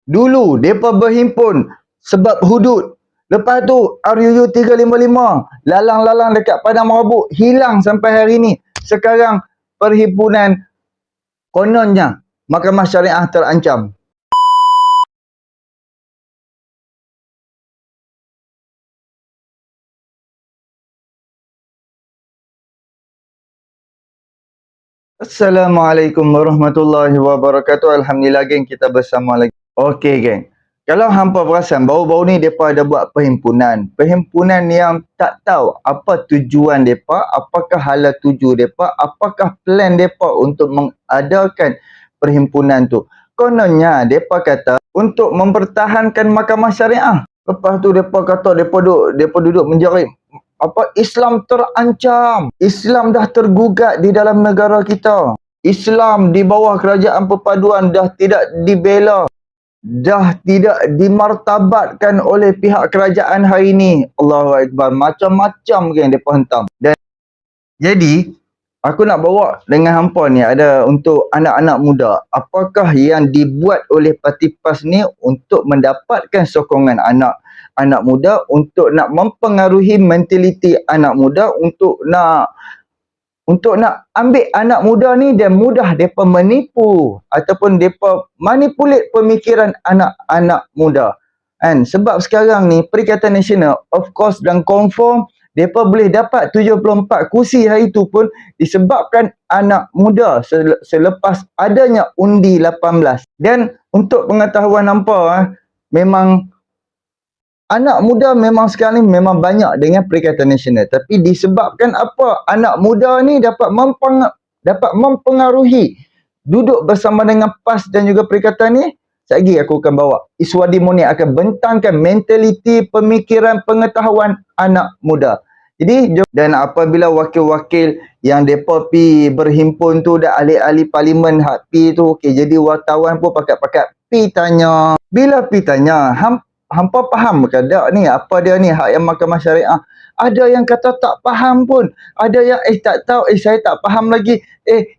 Dulu depa berhimpun sebab hudud. Lepas tu RUU 355, lalang-lalang dekat Padang Merabu hilang sampai hari ni. Sekarang perhimpunan kononnya Mahkamah Syariah terancam. Assalamualaikum warahmatullahi wabarakatuh. Alhamdulillah geng, kita bersama lagi. Okey geng. Kalau hampa perasan baru-baru ni depa ada buat perhimpunan. Perhimpunan yang tak tahu apa tujuan depa, apakah hala tuju depa, apakah plan depa untuk mengadakan perhimpunan tu. Kononnya depa kata untuk mempertahankan mahkamah syariah. Lepas tu depa kata depa duduk menjerit Islam terancam. Islam dah tergugat di dalam negara kita. Islam di bawah kerajaan perpaduan dah tidak dibela, dah tidak dimartabatkan oleh pihak kerajaan hari ini. Allahu Akbar. Macam-macam yang depa hentam. Dan jadi aku nak bawa dengan hampa ni ada untuk anak-anak muda. Apakah yang dibuat oleh Parti PAS ni untuk mendapatkan sokongan anak muda, untuk nak mempengaruhi mentaliti anak muda, untuk nak ambil anak muda ni dan mudah depa menipu ataupun depa manipulate pemikiran anak-anak muda. Kan? Sebab sekarang ni Perikatan Nasional of course dan confirm depa boleh dapat 74 kursi hari tu pun disebabkan anak muda selepas adanya undi 18. Dan untuk pengetahuan hampa, memang anak muda memang sekarang ni memang banyak dengan Perikatan Nasional. Tapi disebabkan apa? Anak muda ni dapat mempengaruhi duduk bersama dengan PAS dan juga Perikatan ni. Sekejap lagi aku akan bawa. Iswadi Moni akan bentangkan mentaliti, pemikiran, pengetahuan anak muda. Jadi, dan apabila wakil-wakil yang depa pi berhimpun tu dah ahli-ahli parlimen hak pi tu, okey, jadi wartawan pun pakat-pakat pi tanya. Bila pi tanya, hampa faham ke tak ni apa dia ni hak yang mahkamah syariah? Ada yang kata tak faham pun, ada yang tak tahu, saya tak faham lagi,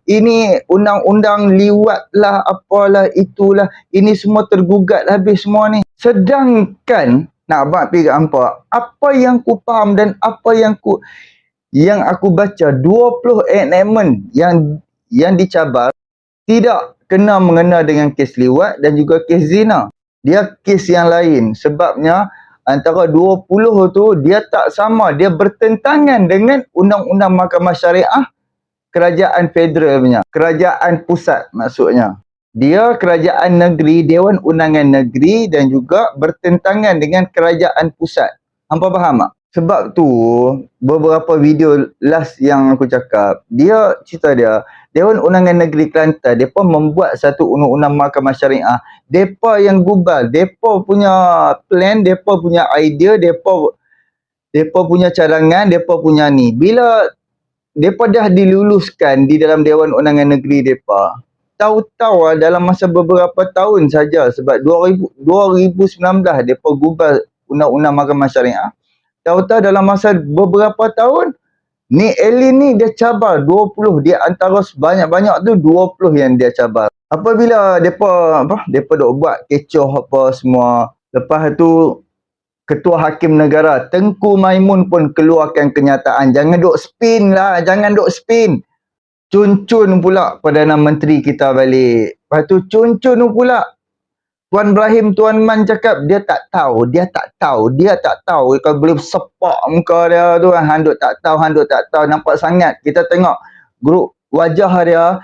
ini undang-undang liwat lah, apalah itulah, ini semua tergugat habis semua ni. Sedangkan nak abang pergi kat hampa, apa yang ku faham dan apa yang aku baca, 20 enactment yang dicabar tidak kena mengena dengan kes liwat dan juga kes zina. Dia kes yang lain. Sebabnya antara 20 tu dia tak sama, dia bertentangan dengan undang-undang mahkamah syariah kerajaan federal punya, kerajaan pusat maksudnya. Dia kerajaan negeri, Dewan Undangan Negeri dan juga bertentangan dengan kerajaan pusat. Hampa faham tak? Sebab tu beberapa video last yang aku cakap, dia cerita dia Dewan Undangan Negeri Kelantan depa membuat satu undang-undang mahkamah syariah. Depa yang gubal, depa punya plan, depa punya idea, depa punya cadangan, depa punya ni. Bila depa dah diluluskan di dalam Dewan Undangan Negeri depa, tahu-tahu dalam masa beberapa tahun saja, sebab 2019 depa gubal undang-undang mahkamah syariah. Tahu-tahu dalam masa beberapa tahun ni Elin ni dia cabar 20, dia antara sebanyak-banyak tu 20 yang dia cabar. Apabila depa dok buat kecoh apa semua, lepas tu Ketua Hakim Negara Tengku Maimun pun keluarkan kenyataan, jangan dok spin lah, jangan dok spin. Cun-cun pula Perdana Menteri kita balik. Lepas tu cun-cun pula Tuan Ibrahim Tuan Man cakap dia tak tahu. Kalau boleh sepak muka dia tu, handuk tak tahu, nampak sangat. Kita tengok grup wajah dia,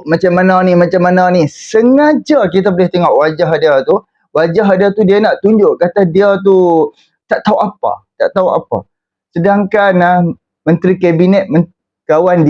macam mana ni. Sengaja kita boleh tengok wajah dia tu. Wajah dia tu dia nak tunjuk kata dia tu tak tahu apa. Sedangkan Menteri Kabinet, kawan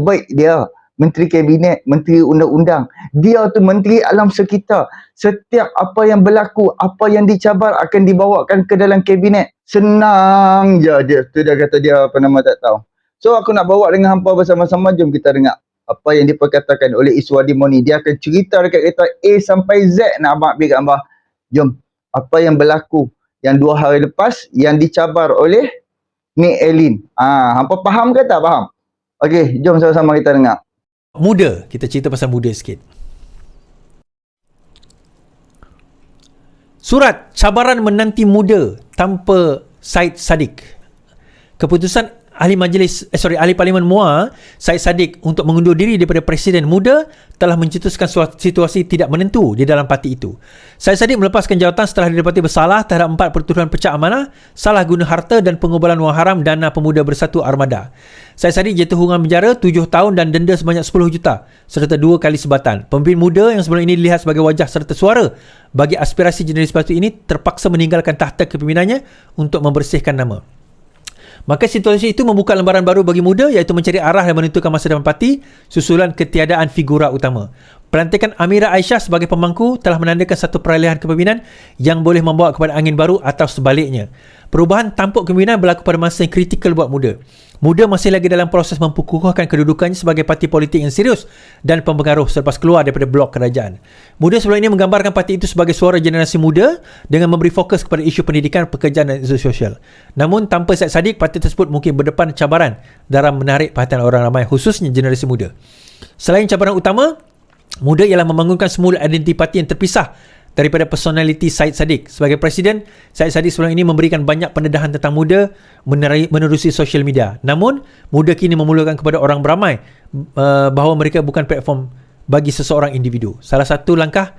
baik dia, Menteri Kabinet, Menteri Undang-Undang, dia tu menteri alam sekitar. Setiap apa yang berlaku, apa yang dicabar akan dibawakan ke dalam Kabinet. Senang je dia kata dia tak tahu. So aku nak bawa dengan hampa bersama-sama, jom kita dengar apa yang diperkatakan oleh Iswadi Moni. Dia akan cerita dekat kita A sampai Z. Nak abang pergi kat abang. Jom, apa yang berlaku yang 2 hari lepas yang dicabar oleh ni Elin. Hampa faham ke tak faham? Okey, jom sama-sama kita dengar. Muda, kita cerita pasal muda sikit. Surat cabaran menanti muda tanpa Syed Saddiq. Keputusan Ahli Parlimen MUA Syed Saddiq untuk mengundur diri daripada Presiden muda telah mencetuskan situasi tidak menentu di dalam parti itu. Syed Saddiq melepaskan jawatan setelah didapati bersalah terhadap 4 pertuduhan pecah amanah, salah guna harta dan pengubalan wang haram dana Pemuda Bersatu Armada. Syed Saddiq jatuh hukuman penjara 7 tahun dan denda sebanyak 10 juta serta 2 kali sebatan. Pemimpin muda yang sebelum ini dilihat sebagai wajah serta suara bagi aspirasi jenis batu ini terpaksa meninggalkan tahta kepimimpinannya untuk membersihkan nama. Maka situasi itu membuka lembaran baru bagi muda, iaitu mencari arah dan menentukan masa depan parti susulan ketiadaan figura utama. Pelantikan Amira Aisyah sebagai pemangku telah menandakan satu peralihan kepimpinan yang boleh membawa kepada angin baru atau sebaliknya. Perubahan tampuk kepimpinan berlaku pada masa yang kritikal buat muda. Muda masih lagi dalam proses memperkukuhkan kedudukannya sebagai parti politik yang serius dan pempengaruh selepas keluar daripada blok kerajaan. Muda sebelum ini menggambarkan parti itu sebagai suara generasi muda dengan memberi fokus kepada isu pendidikan, pekerjaan dan isu sosial. Namun tanpa Syed Saddiq, parti tersebut mungkin berdepan cabaran dalam menarik perhatian orang ramai, khususnya generasi muda. Selain cabaran utama, muda ialah membangunkan semula identiti parti yang terpisah daripada personaliti Syed Saddiq. Sebagai Presiden, Syed Saddiq sebelum ini memberikan banyak pendedahan tentang muda menerusi sosial media. Namun, muda kini memulakan kepada orang beramai bahawa mereka bukan platform bagi seseorang individu. Salah satu langkah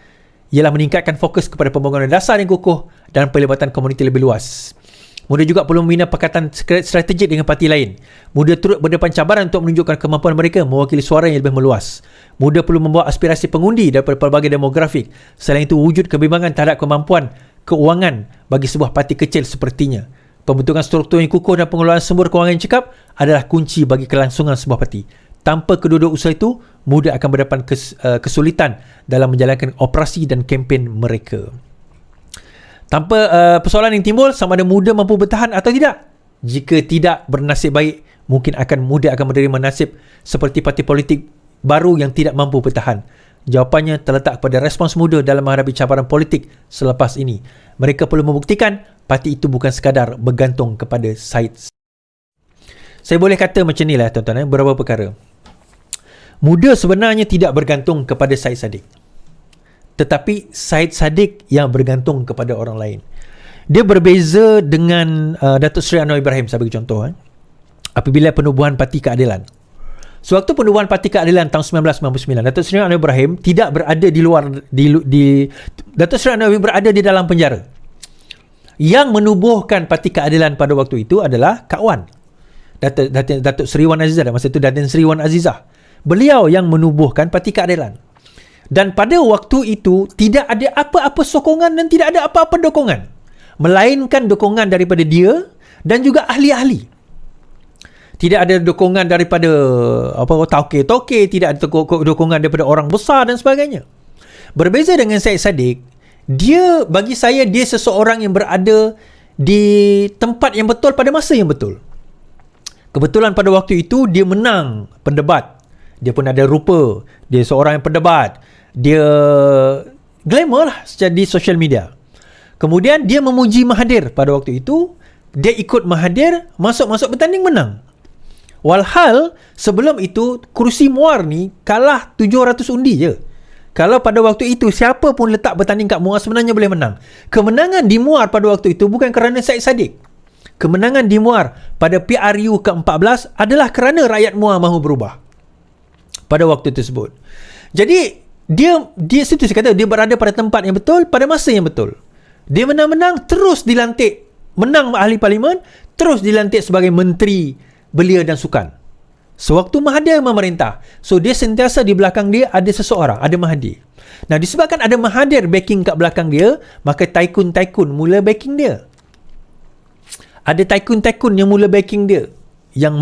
ialah meningkatkan fokus kepada pembangunan dasar yang kukuh dan pelibatan komuniti lebih luas. Muda juga perlu membina pekatan strategik dengan parti lain. Muda turut berdepan cabaran untuk menunjukkan kemampuan mereka mewakili suara yang lebih meluas. Muda perlu membawa aspirasi pengundi daripada pelbagai demografik. Selain itu, wujud kebimbangan terhadap kemampuan keuangan bagi sebuah parti kecil sepertinya. Pembentukan struktur yang kukuh dan pengelolaan sumber kewangan yang cekap adalah kunci bagi kelangsungan sebuah parti. Tanpa kedua-dua usaha itu, muda akan berdepan kesulitan dalam menjalankan operasi dan kempen mereka. Tanpa persoalan yang timbul, sama ada muda mampu bertahan atau tidak. Jika tidak bernasib baik, mungkin muda akan menerima nasib seperti parti politik baru yang tidak mampu bertahan. Jawapannya terletak pada respons muda dalam menghadapi cabaran politik selepas ini. Mereka perlu membuktikan parti itu bukan sekadar bergantung kepada Syed. Saya boleh kata macam ni lah tuan-tuan, beberapa perkara. Muda sebenarnya tidak bergantung kepada Syed Saddiq, tetapi Syed Saddiq yang bergantung kepada orang lain. Dia berbeza dengan Datuk Seri Anwar Ibrahim, saya bagi contoh. Apabila penubuhan Parti Keadilan. Sewaktu penubuhan Parti Keadilan tahun 1999, Datuk Seri Anwar Ibrahim tidak berada di luar Datuk Seri Anwar berada di dalam penjara. Yang menubuhkan Parti Keadilan pada waktu itu adalah Kak Wan, Datuk Seri Wan Azizah, masa itu Datin Seri Wan Azizah. Beliau yang menubuhkan Parti Keadilan. Dan pada waktu itu tidak ada apa-apa sokongan dan tidak ada apa-apa dokongan, melainkan dokongan daripada dia dan juga ahli-ahli. Tidak ada dokongan daripada tauke-tauke, tidak ada dokongan daripada orang besar dan sebagainya. Berbeza dengan Syed Saddiq, bagi saya dia seseorang yang berada di tempat yang betul pada masa yang betul. Kebetulan pada waktu itu dia menang pendebat. Dia pun ada rupa, dia seorang yang pendebat, dia glamour lah di social media. Kemudian dia memuji Mahathir pada waktu itu, dia ikut Mahathir, masuk bertanding, menang. Walhal sebelum itu kerusi Muar ni kalah 700 undi je. Kalau pada waktu itu siapa pun letak bertanding kat Muar sebenarnya boleh menang. Kemenangan di Muar pada waktu itu bukan kerana Syed Saddiq. Kemenangan di Muar pada PRU ke-14 adalah kerana rakyat Muar mahu berubah pada waktu tersebut. Jadi dia situ saya kata dia berada pada tempat yang betul pada masa yang betul. Dia menang-menang terus dilantik, menang ahli parlimen, terus dilantik sebagai menteri belia dan sukan. Sewaktu Mahathir memerintah, so dia sentiasa di belakang dia ada seseorang, ada Mahathir. Nah, disebabkan ada Mahathir backing kat belakang dia, maka tycoon mula backing dia. Ada tycoon yang mula backing dia, yang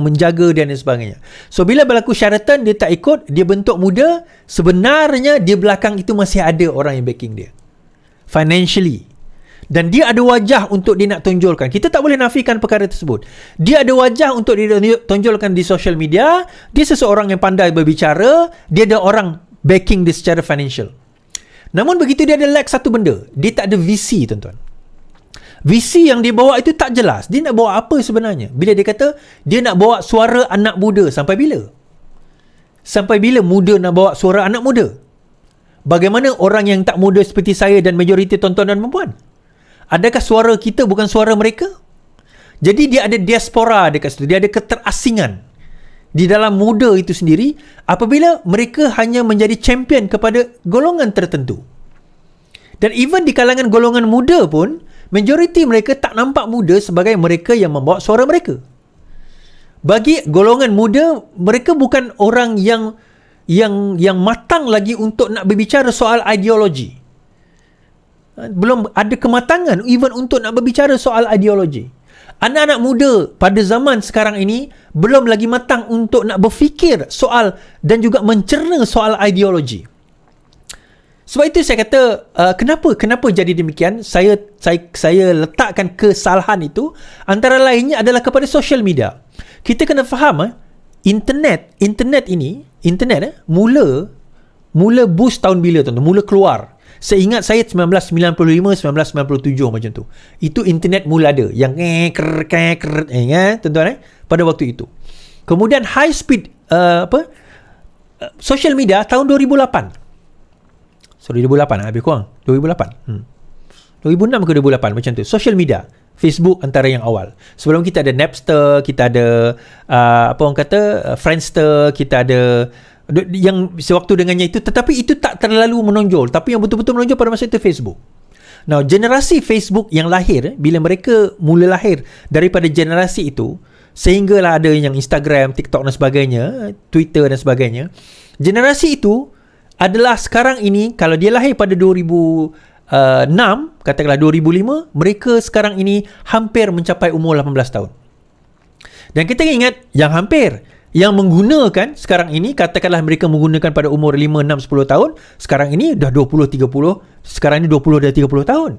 menjaga dia dan sebagainya. So bila berlaku syaratan dia tak ikut, dia bentuk muda, sebenarnya di belakang itu masih ada orang yang backing dia financially, dan dia ada wajah untuk dia nak tonjolkan. Kita tak boleh nafikan perkara tersebut. Dia ada wajah untuk dia tonjolkan di social media. Dia seseorang yang pandai berbicara, dia ada orang backing dia secara financial. Namun begitu dia ada lack satu benda, dia tak ada VC, tuan-tuan. Visi yang dia bawa itu tak jelas. Dia nak bawa apa sebenarnya? Bila dia kata dia nak bawa suara anak muda, sampai bila? Sampai bila muda nak bawa suara anak muda? bagaimana orang yang tak muda seperti saya dan majoriti tuan-tuan dan puan? Adakah suara kita bukan suara mereka? Jadi dia ada diaspora dekat situ, dia ada keterasingan di dalam muda itu sendiri apabila mereka hanya menjadi champion kepada golongan tertentu. Dan even di kalangan golongan muda pun, majoriti mereka tak nampak muda sebagai mereka yang membawa suara mereka. Bagi golongan muda, mereka bukan orang yang matang lagi untuk nak berbicara soal ideologi. Belum ada kematangan even untuk nak berbicara soal ideologi. Anak-anak muda pada zaman sekarang ini belum lagi matang untuk nak berfikir soal dan juga mencerna soal ideologi. Sebab itu saya kata kenapa jadi demikian? Saya letakkan kesalahan itu antara lainnya adalah kepada social media. Kita kena faham internet mula boost tahun bila tuan-tuan? Mula keluar. Saya ingat saya 1995, 1997 macam tu. Itu internet mula ada yang tuan-tuan pada waktu itu. Kemudian high speed social media tahun 2008. Sorry 2008 lebih kurang 2008. 2006 ke 2008 macam tu. Social media, Facebook antara yang awal. Sebelum kita ada Napster, kita ada Friendster, kita ada yang sewaktu dengannya itu, tetapi itu tak terlalu menonjol. Tapi yang betul-betul menonjol pada masa itu Facebook. Now, generasi Facebook yang lahir, bila mereka mula lahir daripada generasi itu, sehinggalah ada yang Instagram, TikTok dan sebagainya, Twitter dan sebagainya. Generasi itu adalah sekarang ini, kalau dia lahir pada 2006, katakanlah 2005, mereka sekarang ini hampir mencapai umur 18 tahun. Dan kita ingat yang hampir, yang menggunakan sekarang ini, katakanlah mereka menggunakan pada umur 5, 6, 10 tahun, sekarang ini dah 20, 30, sekarang ini 20 dah 30 tahun.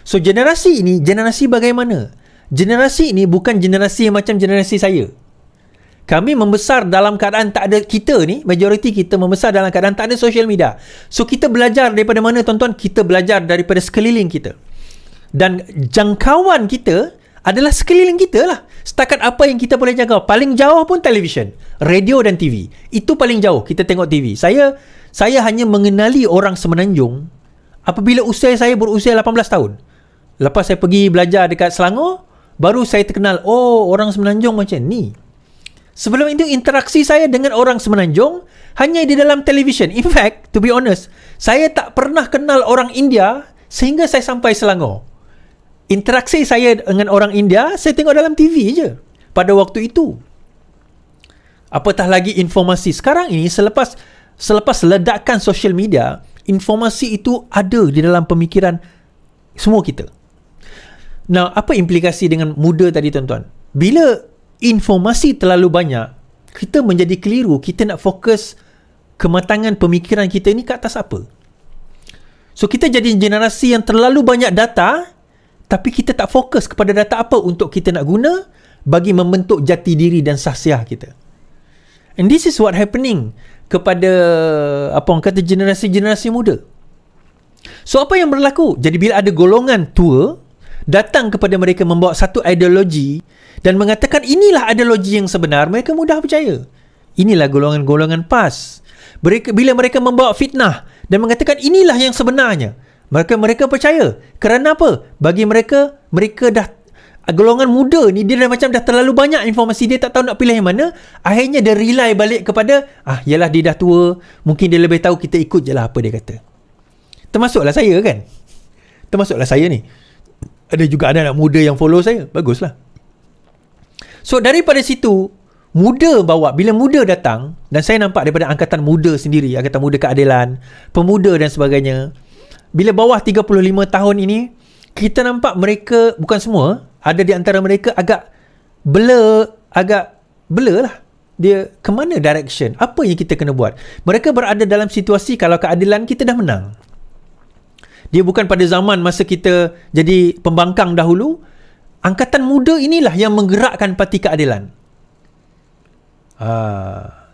So generasi ini, generasi bagaimana? Generasi ini bukan generasi macam generasi saya. Kami membesar dalam keadaan tak ada, kita ni, majoriti kita membesar dalam keadaan tak ada social media. So kita belajar daripada mana tuan-tuan? Kita belajar daripada sekeliling kita. Dan jangkauan kita adalah sekeliling kita lah. Setakat apa yang kita boleh jangkau. Paling jauh pun televisyen, radio dan TV. Itu paling jauh kita tengok TV. Saya hanya mengenali orang Semenanjung apabila usia saya berusia 18 tahun. Lepas saya pergi belajar dekat Selangor, baru saya terkenal, oh orang Semenanjung macam ni. Sebelum itu interaksi saya dengan orang Semenanjung hanya di dalam televisyen. In fact, to be honest, saya tak pernah kenal orang India sehingga saya sampai Selangor. Interaksi saya dengan orang India, saya tengok dalam TV je pada waktu itu. Apatah lagi informasi. Sekarang ini selepas ledakan social media, informasi itu ada di dalam pemikiran semua kita. Nah, apa implikasi dengan muda tadi tuan-tuan? Bila informasi terlalu banyak, kita menjadi keliru. Kita nak fokus kematangan pemikiran kita ni ke atas apa? So kita jadi generasi yang terlalu banyak data, tapi kita tak fokus kepada data apa untuk kita nak guna bagi membentuk jati diri dan sahsiah kita. And this is what happening kepada generasi-generasi muda. So apa yang berlaku? Jadi bila ada golongan tua datang kepada mereka membawa satu ideologi dan mengatakan inilah ideologi yang sebenar, mereka mudah percaya. Inilah golongan-golongan PAS. Bila mereka membawa fitnah dan mengatakan inilah yang sebenarnya, mereka percaya. Kerana apa? Bagi mereka dah, golongan muda ni dia dah terlalu banyak informasi, dia tak tahu nak pilih yang mana. Akhirnya dia rely balik kepada yalah dia dah tua, mungkin dia lebih tahu, kita ikut je lah apa dia kata. Termasuklah saya kan. Termasuklah saya ni. Ada juga anak muda yang follow saya. Baguslah. So daripada situ, bila muda datang, dan saya nampak daripada angkatan muda sendiri, angkatan muda keadilan, pemuda dan sebagainya, bila bawah 35 tahun ini, kita nampak mereka, bukan semua, ada di antara mereka agak blur lah. Dia ke mana direction? Apa yang kita kena buat? Mereka berada dalam situasi kalau keadilan kita dah menang. Dia bukan pada zaman masa kita jadi pembangkang dahulu. Angkatan muda inilah yang menggerakkan parti keadilan.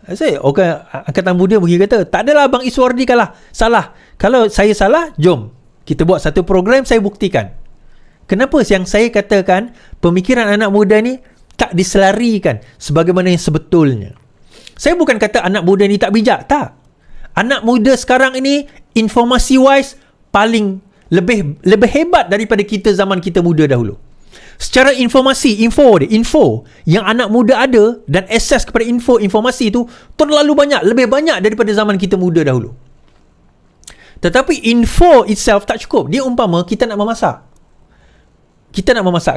Angkatan muda mungkin kata, tak adalah Abang Iswardi kalah, salah. Kalau saya salah, jom kita buat satu program, saya buktikan. Kenapa yang saya katakan pemikiran anak muda ni tak diselarikan sebagaimana yang sebetulnya? Saya bukan kata anak muda ni tak bijak, tak. Anak muda sekarang ini informasi wise paling lebih hebat daripada kita zaman kita muda dahulu. Secara informasi, info yang anak muda ada dan akses kepada informasi itu terlalu banyak, lebih banyak daripada zaman kita muda dahulu. Tetapi info itself tak cukup. Dia umpama kita nak memasak.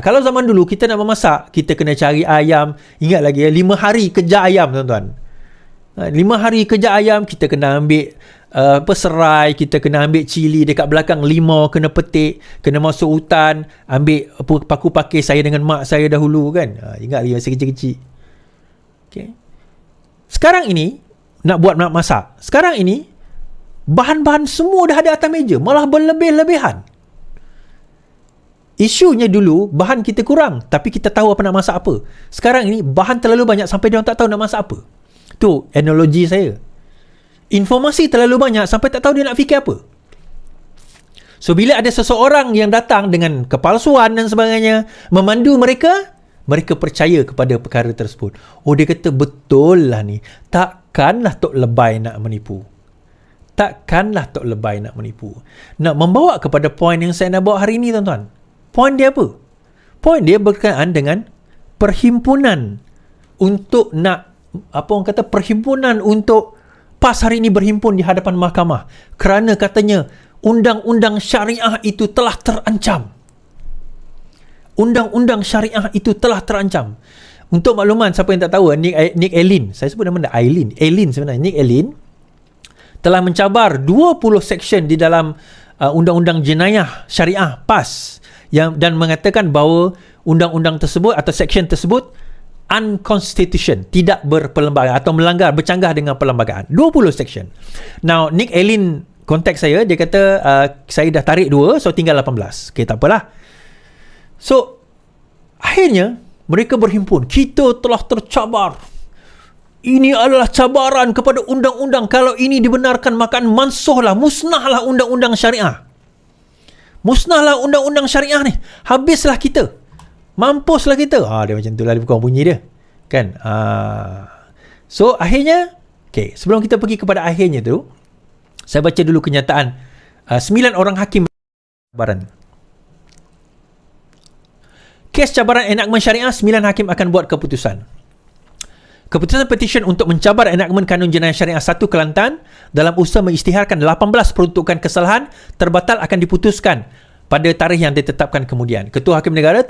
Kalau zaman dulu kita nak memasak, kita kena cari ayam. Ingat lagi 5 hari kejar ayam, tuan-tuan. 5 hari kejar ayam, kita kena ambil serai, kita kena ambil cili dekat belakang limau, kena petik, kena masuk hutan, ambil paku pakai saya dengan mak saya dahulu kan. Ingat lagi masa kecil-kecil. Okay. Sekarang ini nak masak. Sekarang ini bahan-bahan semua dah ada atas meja, malah berlebih-lebihan. Isunya dulu bahan kita kurang, tapi kita tahu apa nak masak apa. Sekarang ini bahan terlalu banyak sampai dia orang tak tahu nak masak apa. Tu analogi saya. Informasi terlalu banyak sampai tak tahu dia nak fikir apa. So bila ada seseorang yang datang dengan kepalsuan dan sebagainya memandu mereka percaya kepada perkara tersebut. Oh, dia kata betul lah ni. Takkanlah Tok Lebay nak menipu. Nak membawa kepada poin yang saya nak bawa hari ini, tuan-tuan. Poin dia apa? Poin dia berkaitan dengan perhimpunan untuk perhimpunan untuk PAS hari ini berhimpun di hadapan mahkamah kerana katanya undang-undang syariah itu telah terancam. Undang-undang syariah itu telah terancam. Untuk makluman siapa yang tak tahu, Nick Allen, saya sebut nama dia Allen sebenarnya, Nick Allen telah mencabar 20 seksyen di dalam undang-undang jenayah syariah PAS dan mengatakan bahawa undang-undang tersebut atau seksyen tersebut unconstitution, tidak berperlembagaan atau bercanggah dengan perlembagaan. 20 section. Now, Nick Allen kontak saya, dia kata saya dah tarik 2, so tinggal 18. Okay, tak apalah. So, akhirnya mereka berhimpun. Kita telah tercabar. Ini adalah cabaran kepada undang-undang. Kalau ini dibenarkan, maka mansuhlah, musnahlah undang-undang syariah. Musnahlah undang-undang syariah ni. Habislah kita. Mampuslah kita. Dia macam tu lah, dia bukan bunyi dia. Kan? So, akhirnya, okay, sebelum kita pergi kepada akhirnya tu, saya baca dulu kenyataan 9 orang hakim cabaran. Kes cabaran enakmen syariah, 9 hakim akan buat keputusan. Keputusan petisyen untuk mencabar enakmen kanun jenayah syariah 1 Kelantan dalam usaha mengisytiharkan 18 peruntukan kesalahan terbatal akan diputuskan pada tarikh yang ditetapkan kemudian. Ketua Hakim Negara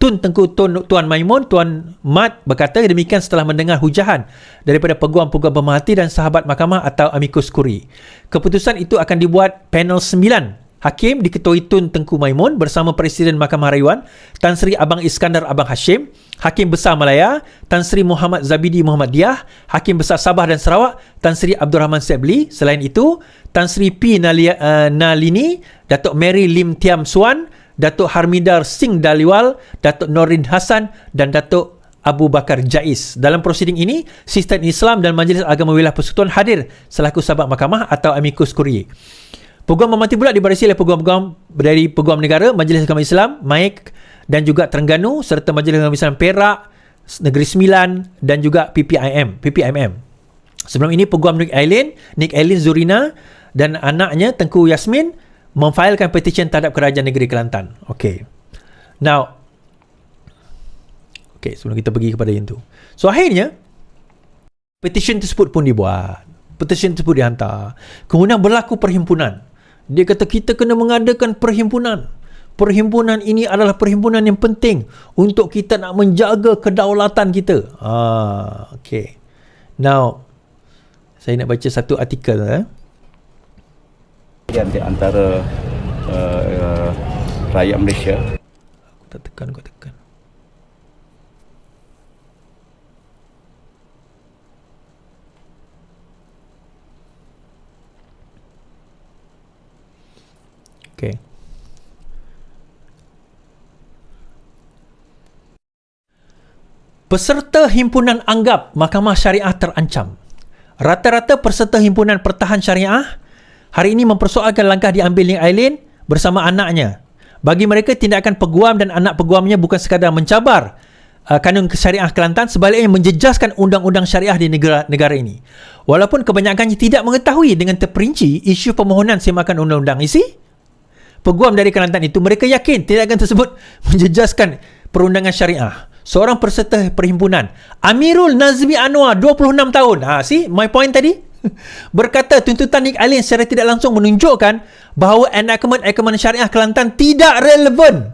Tuan Maimun, Tuan Mat berkata demikian setelah mendengar hujahan daripada peguam-peguam pemerhati dan sahabat mahkamah atau amicus curiae. Keputusan itu akan dibuat panel 9 hakim diketuai Tun Tengku Maimun bersama Presiden Mahkamah Rayuan Tan Sri Abang Iskandar Abang Hashim, Hakim Besar Malaya Tan Sri Muhammad Zabidi Muhammad Diah, Hakim Besar Sabah dan Sarawak Tan Sri Abdul Rahman Sebli. Selain itu, Tan Sri P. Nalini, Datuk Mary Lim Tiam Suan, Datuk Harmidar Singh Daliwal, Datuk Norin Hassan dan Datuk Abu Bakar Jais. Dalam prosiding ini, Sistem Islam dan Majlis Agama Wilayah Persekutuan hadir selaku sahabat mahkamah atau amicus curiae. Peguam memanti pula dibarisi oleh peguam-peguam dari Peguam Negara, Majlis Agama Islam, MAIK dan juga Terengganu serta Majlis Agama Islam Perak, Negeri Sembilan dan juga PPIMM. Sebelum ini Peguam Nick Allen Zurina dan anaknya Tengku Yasmin memfailkan petisyen terhadap Kerajaan Negeri Kelantan. Okay. Now, okay, sebelum kita pergi kepada yang tu. So, akhirnya, petisyen tersebut pun dibuat. Petisyen tersebut dihantar. Kemudian berlaku perhimpunan. Dia kata kita kena mengadakan perhimpunan. Perhimpunan ini adalah perhimpunan yang penting untuk kita nak menjaga kedaulatan kita. Okay. Now, saya nak baca satu artikel. Di antara rakyat Malaysia. Kau tekan. Okay. Peserta himpunan anggap Mahkamah Syariah terancam. Rata-rata peserta himpunan pertahan syariah hari ini mempersoalkan langkah diambil Nick Allen bersama anaknya. Bagi mereka, tindakan peguam dan anak peguamnya bukan sekadar mencabar kanun syariah Kelantan, sebaliknya menjejaskan undang-undang syariah di negara ini. Walaupun kebanyakannya tidak mengetahui dengan terperinci isu permohonan semakan undang-undang isi, peguam dari Kelantan itu mereka yakin tindakan tersebut menjejaskan perundangan syariah. Seorang peserta perhimpunan, Amirul Nazmi Anwar, 26 tahun. See, my point tadi? Berkata tuntutan Nick Allen secara tidak langsung menunjukkan bahawa enactment syariah Kelantan tidak relevan.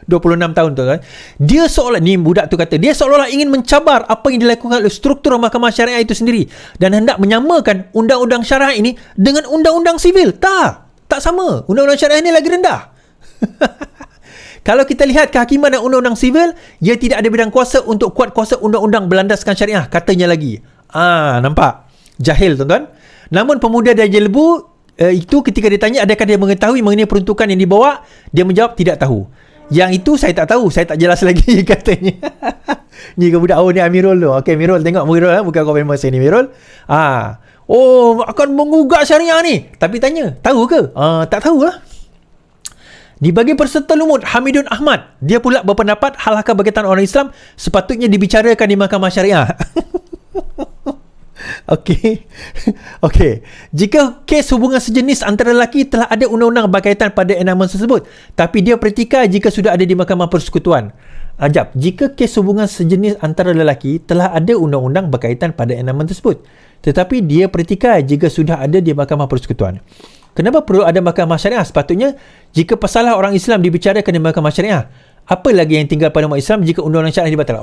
26 tahun tu kan. Dia seolah, ni budak tu kata, dia seolah-olah ingin mencabar apa yang dilakukan oleh struktur mahkamah syariah itu sendiri dan hendak menyamakan undang-undang syariah ini dengan undang-undang sivil. Tak sama. Undang-undang syariah ini lagi rendah. Kalau kita lihat kehakiman dan undang-undang sivil, ia tidak ada bidang kuasa untuk kuat kuasa undang-undang berlandaskan syariah, katanya lagi. Nampak? Jahil, tuan-tuan. Namun pemuda dari Jelebu itu ketika ditanya adakah dia mengetahui mengenai peruntukan yang dibawa, dia menjawab tidak tahu. Yang itu saya tak tahu, saya tak jelas lagi, katanya. Ni ke budak, ni Amirul tu. Okey, Amirul, tengok Amirul, bukan kau memang saya ni, Amirul. Akan mengugat syariah ni. Tapi tanya, tahu ke? Tak tahulah. Di bagi peserta lumut, Hamidun Ahmad, dia pula berpendapat hal-hal berkaitan orang Islam sepatutnya dibicarakan di mahkamah syariah. Okey. Jika kes hubungan sejenis antara lelaki telah ada undang-undang berkaitan pada enactment tersebut, tapi dia pertikaian jika sudah ada di mahkamah persekutuan. Jika kes hubungan sejenis antara lelaki telah ada undang-undang berkaitan pada enactment tersebut, tetapi dia pertikaian jika sudah ada di mahkamah persekutuan. Kenapa perlu ada mahkamah syariah? Sepatutnya jika pasalah orang Islam dibicarakan di mahkamah syariah, apa lagi yang tinggal pada umat Islam jika undang-undang syariah dibatalkan?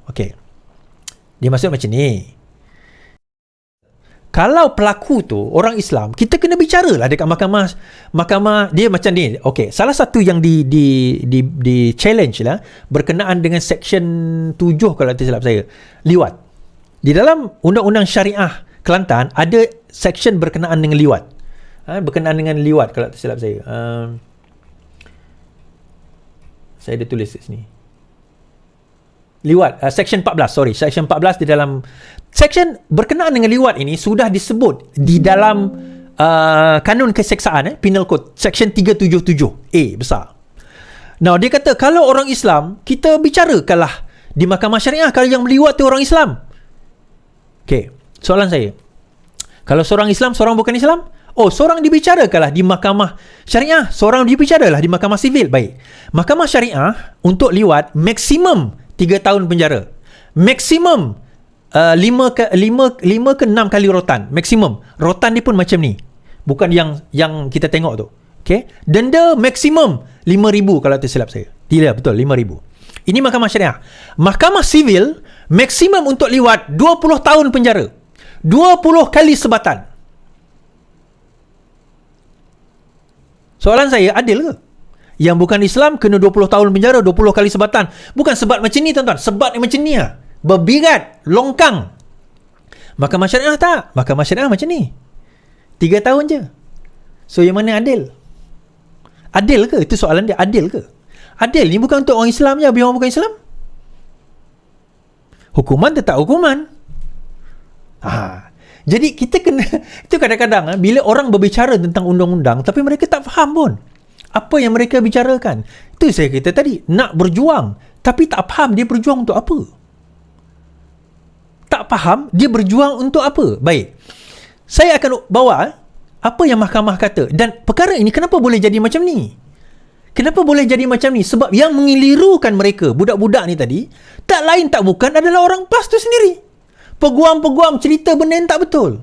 Okey. Dia maksud macam ni. Kalau pelaku tu orang Islam, kita kena bicaralah dekat mahkamah dia macam ni. Okey, salah satu yang di challenge lah berkenaan dengan section 7 kalau tak silap saya, liwat. Di dalam undang-undang syariah Kelantan ada section berkenaan dengan liwat. Berkenaan dengan liwat kalau tak silap saya. Saya ada tulis kat sini. Liwat, section 14, section 14 di dalam section berkenaan dengan liwat ini sudah disebut di dalam kanun keseksaan, penal code, section 377A besar. Now dia kata kalau orang Islam, kita bicarakanlah di mahkamah syariah kalau yang meliwat tu orang Islam. Okey, soalan saya, kalau seorang Islam, seorang bukan Islam, seorang dibicarakanlah di mahkamah syariah, seorang dibicaralah di mahkamah sivil. Baik, mahkamah syariah untuk liwat maksimum 3 tahun penjara. Maksimum 5 ke 6 kali rotan. Maksimum. Rotan ni pun macam ni. Bukan yang kita tengok tu. Okay. Denda maksimum 5,000 kalau tak silap saya. Tidak, betul 5,000. Ini mahkamah syariah. Mahkamah sivil maksimum untuk liwat 20 tahun penjara. 20 kali sebatan. Soalan saya, adil ke? Yang bukan Islam kena 20 tahun penjara, 20 kali sebatan. Bukan sebat macam ni, tuan-tuan. Sebat ni macam ni lah. Berbirat, longkang. Mahkamah syariah tak. Mahkamah syariah macam ni. 3 tahun je. So, yang mana adil? Adil ke? Itu soalan dia. Adil ke? Adil ni bukan untuk orang Islam je. Biar orang bukan Islam. Hukuman tetap hukuman. Jadi, kita kena... Itu kadang-kadang, bila orang berbicara tentang undang-undang, tapi mereka tak faham pun apa yang mereka bicarakan. Itu saya kata tadi, nak berjuang tapi tak faham dia berjuang untuk apa. Tak faham dia berjuang untuk apa. Baik, saya akan bawa apa yang mahkamah kata. Dan perkara ini kenapa boleh jadi macam ni? Kenapa boleh jadi macam ni? Sebab yang mengelirukan mereka, budak-budak ni tadi, tak lain tak bukan adalah orang PAS tu sendiri. Peguam-peguam cerita benda yang tak betul.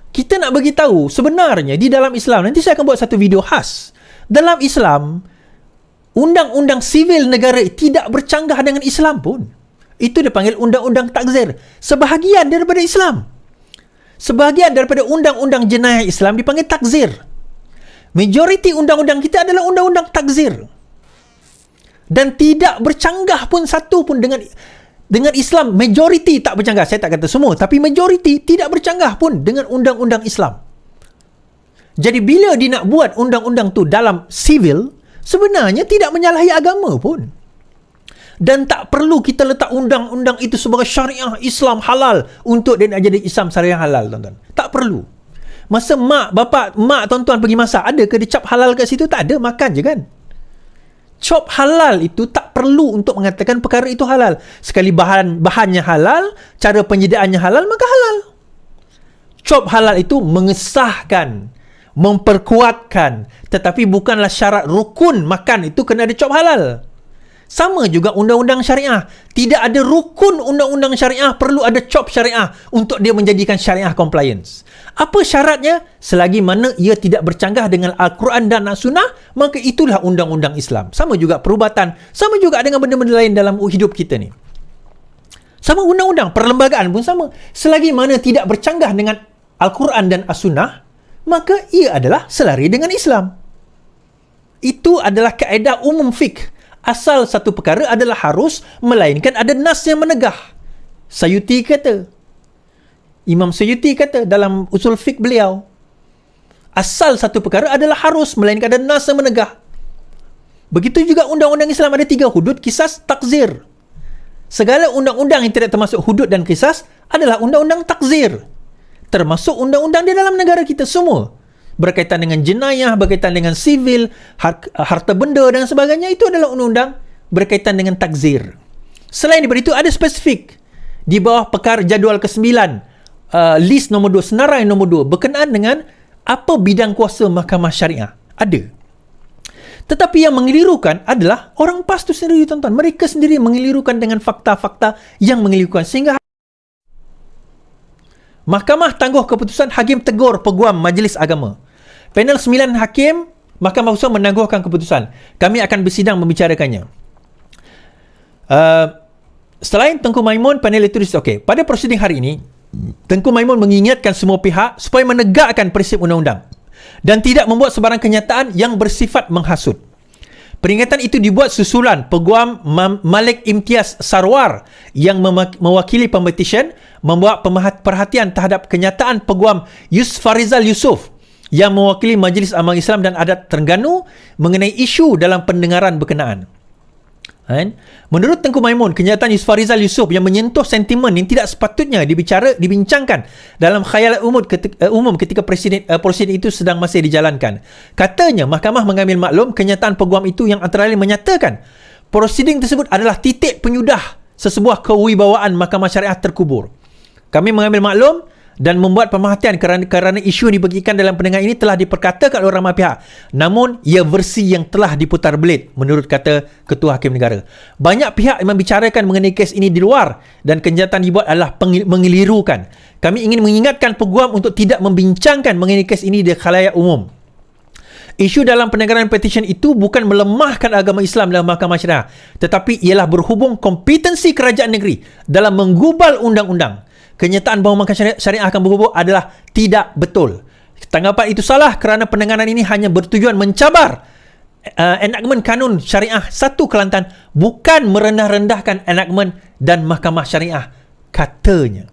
Kita nak bagi tahu sebenarnya di dalam Islam, nanti saya akan buat satu video khas. Dalam Islam, undang-undang sivil negara tidak bercanggah dengan Islam pun. Itu dipanggil undang-undang takzir. Sebahagian daripada Islam. Sebahagian daripada undang-undang jenayah Islam dipanggil takzir. Majoriti undang-undang kita adalah undang-undang takzir. Dan tidak bercanggah pun satu pun dengan Islam. Majoriti tak bercanggah. Saya tak kata semua, tapi majoriti tidak bercanggah pun dengan undang-undang Islam. Jadi bila dia nak buat undang-undang tu dalam sivil, sebenarnya tidak menyalahi agama pun. Dan tak perlu kita letak undang-undang itu sebagai syariah Islam halal untuk dia nak jadi Islam syariah halal, tuan-tuan. Tak perlu. Masa mak, tuan-tuan pergi masak, ada ke dia cap halal kat situ? Tak ada, makan je kan. Chop halal itu tak perlu untuk mengatakan perkara itu halal. Sekali bahannya halal, cara penyediaannya halal, maka halal. Chop halal itu mengesahkan, memperkuatkan, tetapi bukanlah syarat rukun makan itu kena ada chop halal. Sama juga undang-undang syariah. Tidak ada rukun undang-undang syariah, perlu ada chop syariah untuk dia menjadikan syariah compliance. Apa syaratnya? Selagi mana ia tidak bercanggah dengan Al-Quran dan As-Sunnah, maka itulah undang-undang Islam. Sama juga perubatan, sama juga dengan benda-benda lain dalam hidup kita ni. Sama undang-undang, perlembagaan pun sama. Selagi mana tidak bercanggah dengan Al-Quran dan As-Sunnah, maka ia adalah selari dengan Islam. Itu adalah kaedah umum fiqh. Asal satu perkara adalah harus, melainkan ada nas yang menegah. Sayuti kata, Imam Sayuti kata dalam usul fiqh beliau, asal satu perkara adalah harus, melainkan ada nas yang menegah. Begitu juga undang-undang Islam ada 3 hudud, qisas, takzir. Segala undang-undang yang tidak termasuk hudud dan qisas adalah undang-undang takzir. Termasuk undang-undang di dalam negara kita semua. Berkaitan dengan jenayah, berkaitan dengan sivil, harta benda dan sebagainya, itu adalah undang-undang berkaitan dengan takzir. Selain daripada itu, ada spesifik di bawah perkara jadual ke-9, list nombor 2, senarai nombor 2, berkenaan dengan apa bidang kuasa mahkamah syariah. Ada. Tetapi yang mengelirukan adalah orang PAS itu sendiri, tuan-tuan. Mereka sendiri mengelirukan dengan fakta-fakta yang mengelirukan, sehingga Mahkamah tangguh keputusan, hakim tegur peguam Majlis Agama. Panel 9 hakim, Mahkamah Konstitusi menangguhkan keputusan. Kami akan bersidang membicarakannya. Selain Tengku Maimun, panel itu okey. Pada prosiding hari ini, Tengku Maimun mengingatkan semua pihak supaya menegakkan prinsip undang-undang dan tidak membuat sebarang kenyataan yang bersifat menghasut. Peringatan itu dibuat susulan Peguam Malik Imtiaz Sarwar yang mewakili pembetisyen membuat perhatian terhadap kenyataan Peguam Farizal Yusof yang mewakili Majlis Amal Islam dan Adat Terengganu mengenai isu dalam pendengaran berkenaan. Menurut Tengku Maimun, kenyataan Farizal Yusof yang menyentuh sentimen yang tidak sepatutnya dibincangkan dalam khayalat umum ketika prosiding itu sedang masih dijalankan. Katanya, mahkamah mengambil maklum kenyataan peguam itu yang antara lain menyatakan prosiding tersebut adalah titik penyudah sesebuah kewibawaan mahkamah syariah terkubur. Kami mengambil maklum dan membuat pemerhatian kerana isu yang dibagikan dalam pendengar ini telah diperkatakan oleh ramai pihak. Namun, ia versi yang telah diputar belit, menurut kata Ketua Hakim Negara. Banyak pihak yang membicarakan mengenai kes ini di luar dan kenyataan dibuat adalah mengelirukan. Kami ingin mengingatkan peguam untuk tidak membincangkan mengenai kes ini di khalayak umum. Isu dalam pendengaran petition itu bukan melemahkan agama Islam dalam mahkamah syariah, tetapi ialah berhubung kompetensi kerajaan negeri dalam menggubal undang-undang. Kenyataan bahawa mahkamah syariah akan berhubung adalah tidak betul. Tanggapan itu salah kerana pendengaran ini hanya bertujuan mencabar enakmen kanun syariah 1 Kelantan, bukan merendah-rendahkan enakmen dan mahkamah syariah, katanya.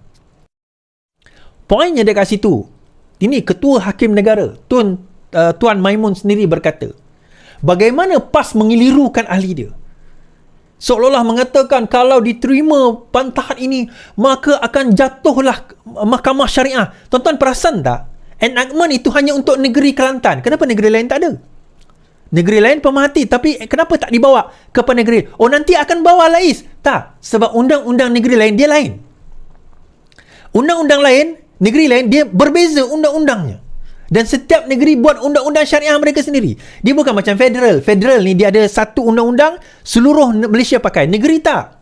Poinnya dekat situ. Ini Ketua Hakim Negara, Tuan Maimun sendiri berkata, bagaimana PAS mengelirukan ahli dia. Seolah-olah mengatakan kalau diterima bantahan ini, maka akan jatuhlah mahkamah syariah. Tuan-tuan perasan tak? Enactment itu hanya untuk negeri Kelantan. Kenapa negeri lain tak ada? Negeri lain pemerhati, tapi kenapa tak dibawa kepada negeri? Oh, nanti akan bawa Lais. Tak, sebab undang-undang negeri lain dia lain. Undang-undang lain, negeri lain, dia berbeza undang-undangnya. Dan setiap negeri buat undang-undang syariah mereka sendiri. Dia bukan macam federal. Federal ni dia ada satu undang-undang, seluruh Malaysia pakai. Negeri tak.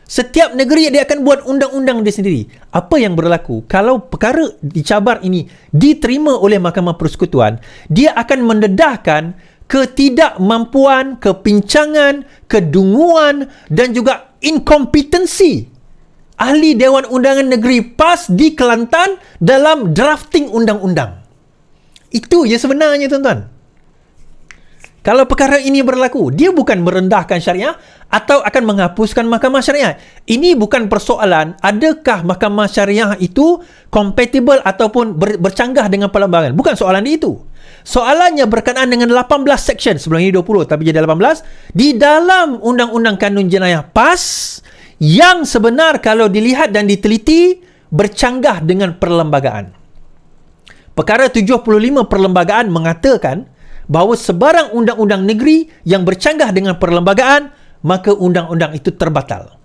Setiap negeri dia akan buat undang-undang dia sendiri. Apa yang berlaku? Kalau perkara dicabar ini diterima oleh Mahkamah Persekutuan, dia akan mendedahkan ketidakmampuan, kepincangan, kedunguan dan juga inkompetensi ahli Dewan Undangan Negeri PAS di Kelantan dalam drafting undang-undang. Itu je sebenarnya, tuan-tuan. Kalau perkara ini berlaku, dia bukan merendahkan syariah atau akan menghapuskan mahkamah syariah. Ini bukan persoalan adakah mahkamah syariah itu compatible ataupun bercanggah dengan perlembagaan. Bukan soalan itu. Soalannya berkenaan dengan 18 section, sebelum ini 20 tapi jadi 18, di dalam Undang-Undang Kanun Jenayah PAS yang sebenar kalau dilihat dan diteliti bercanggah dengan perlembagaan. Perkara 75 perlembagaan mengatakan bahawa sebarang undang-undang negeri yang bercanggah dengan perlembagaan, maka undang-undang itu terbatal.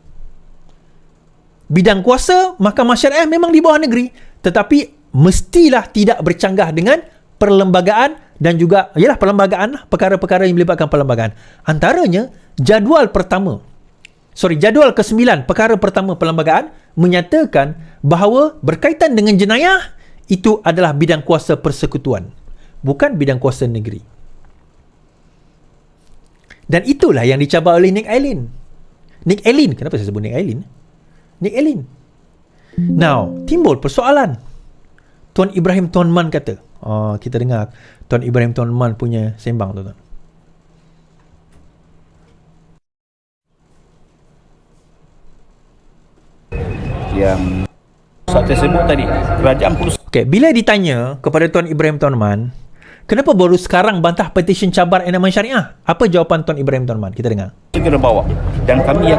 Bidang kuasa Mahkamah Syariah memang di bawah negeri, tetapi mestilah tidak bercanggah dengan perlembagaan dan juga ialah perlembagaan, perkara-perkara yang melibatkan perlembagaan. Antaranya jadual ke-9 perkara pertama perlembagaan menyatakan bahawa berkaitan dengan jenayah itu adalah bidang kuasa persekutuan, bukan bidang kuasa negeri. Dan itulah yang dicabar oleh Nick Allen. Kenapa saya sebut Nick Allen? Now, timbul persoalan. Tuan Ibrahim Tuan Man kata, kita dengar Tuan Ibrahim Tuan Man punya sembang, tuan-tuan. Yang saya sebut tadi, kerajaan perlu Okay, bila ditanya kepada Tuan Ibrahim Tuan Man, kenapa baru sekarang bantah petisi cabar enakmen syariah? Apa jawapan Tuan Ibrahim Tuan Man? Kita dengar. segera bawa, dan kami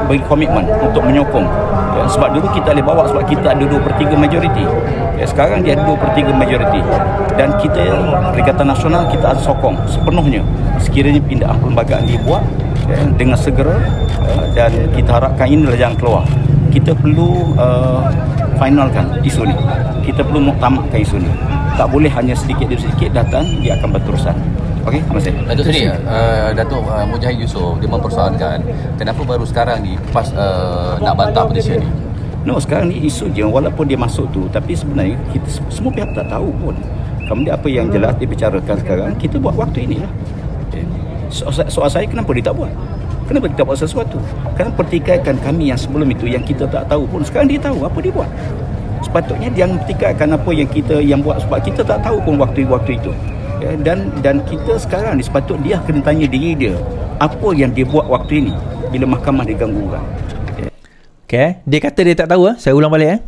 beri komitmen untuk menyokong. Ya, sebab dulu kita boleh bawa sebab kita ada 2/3 majoriti. Ya, sekarang dia ada 2/3 majoriti, dan kita Perikatan Nasional kita akan sokong sepenuhnya sekiranya pindahan perlembagaan dibuat dengan segera, dan kita harapkan inilah jalan keluar. Kita perlu finalkan isu ni. Kita perlu muktamadkan isu ni. Tak boleh hanya sedikit demi sedikit datang, dia akan berterusan. Okey, terima kasih. Datuk Seri, Datuk Mujahid Yusof dia mempersoalkan kenapa baru sekarang ni PAS nak bantah petisi ni. No, sekarang ni isu je, walaupun dia masuk tu, tapi sebenarnya kita semua pihak tak tahu pun. Kemudian apa yang jelas dibicarakan sekarang, kita buat waktu inilah. Soal saya, kenapa dia tak buat? Kenapa dia tak buat sesuatu? Kerana pertikaikan kami yang sebelum itu, yang kita tak tahu pun, sekarang dia tahu apa dia buat. Sepatutnya dia pertikaikan apa yang kita yang buat, sebab kita tak tahu pun waktu itu. Ya, dan kita sekarang ni sepatutnya dia kena tanya diri dia, apa yang dia buat waktu ini bila mahkamah diganggu-ganggu. Okay, dia kata dia tak tahu. Saya ulang balik.